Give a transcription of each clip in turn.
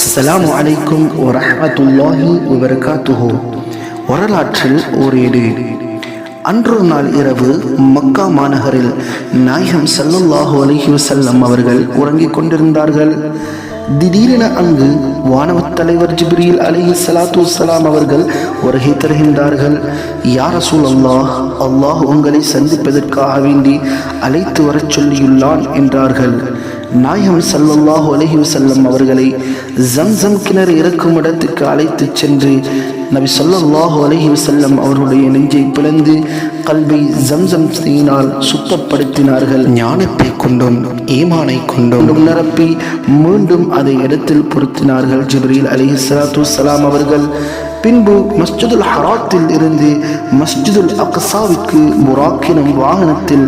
அஸ்ஸலாமு அலைக்கும் வரஹ்மத்துல்லாஹி வபரகாத்துஹு. வரலாற்றில் ஓரேடு. அன்றொரு நாள் இரவு மக்கா மாநகரில் நாயகம் ஸல்லல்லாஹு அலைஹி வஸல்லம் அவர்கள் உறங்கிக் கொண்டிருந்தார்கள். திடீரென அங்கு வானவத் தலைவர் ஜிப்ரீல் அலைஹிஸ்ஸலாத்து வஸ்ஸலாம் அவர்கள் வருகை தருகின்றார்கள். யா ரசூலல்லாஹ், அல்லாஹ் உங்களை சந்திப்பதற்காக வேண்டி அழைத்து வரச் சொல்லியுள்ளான் என்றார்கள். நாயகம் ஸல்லல்லாஹு அலைஹி வஸல்லம் அவர்களை ஜம்சம் கிணறு இறக்கும் இடத்துக்கு அழைத்து சென்று நபி ஸல்லல்லாஹு அலைஹி வஸல்லம் அவருடைய நெஞ்சை பிளந்து கல்வை ஜம்சம் தீயினால் சுத்தப்படுத்தினார்கள். ஞானத்தை கொண்டும் ஈமானை கொண்டும் நிரப்பி மீண்டும் அதை இடத்தில் பொருத்தினார்கள் ஜிப்ரீல் அலைஹிஸ்ஸலாத்து வஸ்ஸலாம் அவர்கள். பின்பு மஸ்ஜிதுல் ஹராத்தில் இருந்து மஸ்ஜிதுல் அக்ஸாவிற்கு புராக்கினும் வாகனத்தில்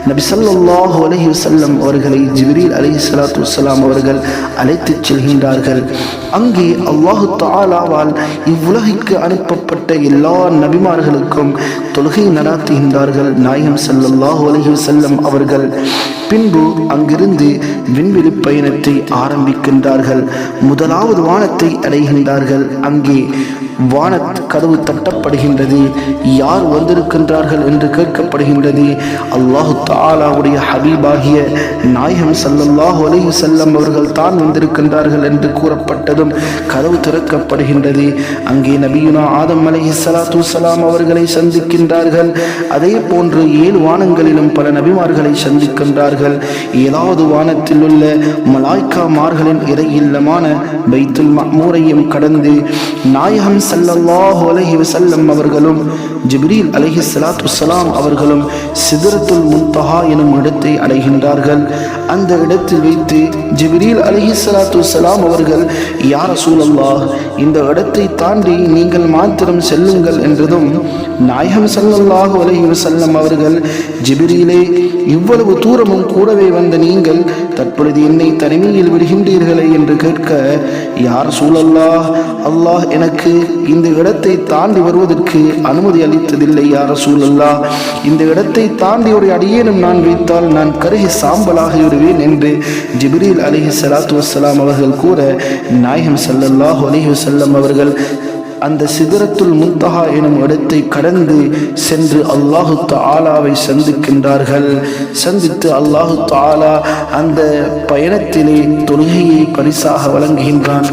நபி ஸல்லல்லாஹு அலைஹி வஸல்லம் அவர்களை ஜிப்ரீல் அலைஹிஸ்ஸலாத்து வஸ்ஸலாம் அவர்கள் அழைத்துச் செல்கின்றார்கள். அங்கே அல்லாஹு தஆலாவால் இவ்வுலகிற்கு அனுப்பப்பட்ட எல்லா நபிமார்களுக்கும் தொழுகை நடாத்துகின்றார்கள் நாயகம் ஸல்லல்லாஹு அலைஹி வஸல்லம் அவர்கள். பின்பு அங்கிருந்து விண்வெளி பயணத்தை ஆரம்பிக்கின்றார்கள். முதலாவது வானத்தை அடைகின்றார்கள். அங்கே வானத் கதவு தட்டப்படுகின்றது. யார் வந்திருக்கின்றார்கள் என்று கேட்கப்படுகின்றது. அல்லாஹு தஆலாவுடைய ஹபீபாகிய நாயகம் ஸல்லல்லாஹு அலைஹி வஸல்லம் அவர்கள் தான் வந்திருக்கின்றார்கள் என்று கூறப்பட்டதும் கதவு திறக்கப்படுகின்றது. அங்கே நபியுனா ஆதம் அலைஹிஸ்ஸலாத்து வஸ்ஸலாம் அவர்களை சந்திக்கின்றார்கள். அதே போன்று 7 வானங்களிலும் பல நபிமார்களை சந்திக்கின்றார்கள். 7வது வானத்தில் உள்ள மலாய்க்காமார்களின் இறையில்லமான பைத்துல் மஅமூரையும் கடந்து நாயகம் ஸல்லல்லாஹு அலைஹி வஸல்லம் அவர்களும் ஜிப்ரீல் அலைஹிஸ்ஸலாத்து வஸ்ஸலாம் அவர்களும் சிதறத்துல் முன்தஹா எனும் இடத்தை அடைகின்றார்கள். அந்த இடத்தில் வைத்து ஜிப்ரீல் அலைஹிஸ்ஸலாத்து வஸ்ஸலாம் அவர்கள் யா ரசூலல்லாஹ், இந்த இடத்தை தாண்டி நீங்கள் மாத்திரம் செல்லுங்கள் என்றதும் நாயகம் ஸல்லல்லாஹு அலைஹி வஸல்லம் அவர்கள் ஜிப்ரீலே, இவ்வளவு தூரமும் கூடவே வந்த நீங்கள் தற்பொழுது என்னை தனிமையில் விடுகின்றீர்களே என்று கேட்க, யா ரசூலல்லாஹ், அல்லாஹ் எனக்கு இந்த இடத்தை தாண்டி வருவதற்கு அனுமதி அளித்ததில்லை. யா ரசூலல்லாஹ், இந்த இடத்தை தாண்டி ஒரு அடியேனும் நான் வைத்தால் நான் கருகி சாம்பலாக விடுவேன் என்று ஜிப்ரீல் அலைஹிஸ்ஸலாத்து வஸ்ஸலாம் அவர்கள் கூற, நாயகம் ஸல்லல்லாஹு அலைஹி வஸல்லம் அவர்கள் அந்த சிதறத்துல் முன்தஹா எனும் இடத்தை கடந்து சென்று அல்லாஹு தஆலாவை சந்திக்கின்றார்கள். சந்தித்து அல்லாஹு தஆலா அந்த பயணத்திலே தொழுகையை பரிசாக வழங்குகின்றான்.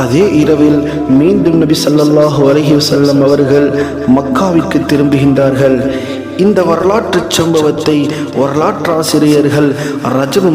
அதே இரவில் மீண்டும் நபி ஸல்லல்லாஹு அலைஹி வஸல்லம் அவர்கள் மக்காவிற்கு திரும்புகின்றார்கள். இந்த வரலாற்று சம்பவத்தை வரலாற்றாசிரியர்கள் ரஜபு